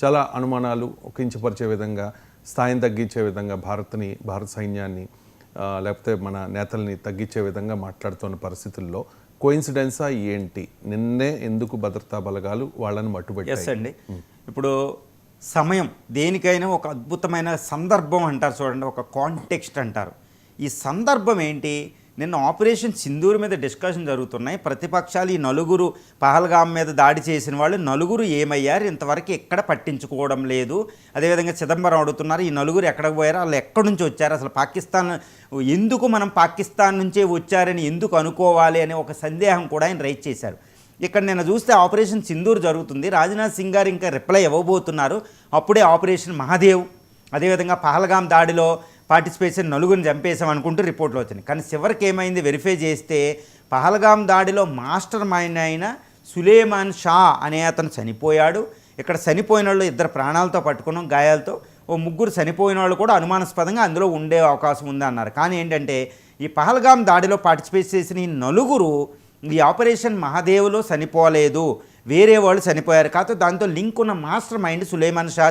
చాలా అనుమానాలు కించపరిచే విధంగా, స్థాయిని తగ్గించే విధంగా భారత సైన్యాన్ని లేకపోతే మన నేతల్ని తగ్గించే విధంగా మాట్లాడుతున్న పరిస్థితుల్లో కోయిన్సిడెన్సా ఏంటి? నిన్నే ఎందుకు భద్రతా బలగాలు వాళ్ళని మట్టుబెట్టాయి? ఎస్ అండి. ఇప్పుడు సమయం దేనికైనా ఒక అద్భుతమైన సందర్భం అంటారు చూడండి, ఒక కాంటెక్స్ట్ అంటారు. ఈ సందర్భం ఏంటి? నిన్న ఆపరేషన్ సింధూర్ మీద డిస్కషన్ జరుగుతున్నాయి. ప్రతిపక్షాలు ఈ నలుగురు పహల్గాం మీద దాడి చేసిన వాళ్ళు నలుగురు ఏమయ్యారు, ఇంతవరకు ఎక్కడ పట్టించుకోవడం లేదు. అదేవిధంగా చిదంబరం అడుగుతున్నారు, ఈ నలుగురు ఎక్కడికి పోయారు, వాళ్ళు ఎక్కడి నుంచి వచ్చారు, అసలు పాకిస్తాన్ ఎందుకు మనం పాకిస్తాన్ నుంచే వచ్చారని ఎందుకు అనుకోవాలి అనే ఒక సందేహం కూడా ఆయన రైజ్ చేశారు. ఇక్కడ నేను చూస్తే ఆపరేషన్ సింధూర్ జరుగుతుంది. రాజ్నాథ్ సింగ్ గారు ఇంకా రిప్లై ఇవ్వబోతున్నారు. అప్పుడే ఆపరేషన్ మహాదేవ్, అదేవిధంగా పహల్గాం దాడిలో పార్టిసిపేషన్ నలుగురిని చంపేసాం అనుకుంటూ రిపోర్ట్లు వచ్చినాయి. కానీ చివరికి ఏమైంది వెరిఫై చేస్తే పహల్గాం దాడిలో మాస్టర్ మైండ్ అయిన సులేమాన్ షా అనే అతను చనిపోయాడు. ఇక్కడ చనిపోయిన వాళ్ళు 2 ప్రాణాలతో పట్టుకున్నాం, గాయాలతో. ఓ 3 చనిపోయిన వాళ్ళు కూడా అనుమానాస్పదంగా అందులో ఉండే అవకాశం ఉంది అన్నారు. కానీ ఏంటంటే ఈ పహల్గాం దాడిలో పార్టిసిపేట్ చేసిన ఈ నలుగురు ఈ ఆపరేషన్ మహాదేవ్లో చనిపోలేదు, వేరే వాళ్ళు చనిపోయారు. కాకపోతే దాంతో లింక్ ఉన్న మాస్టర్ మైండ్ సులేమాన్ షా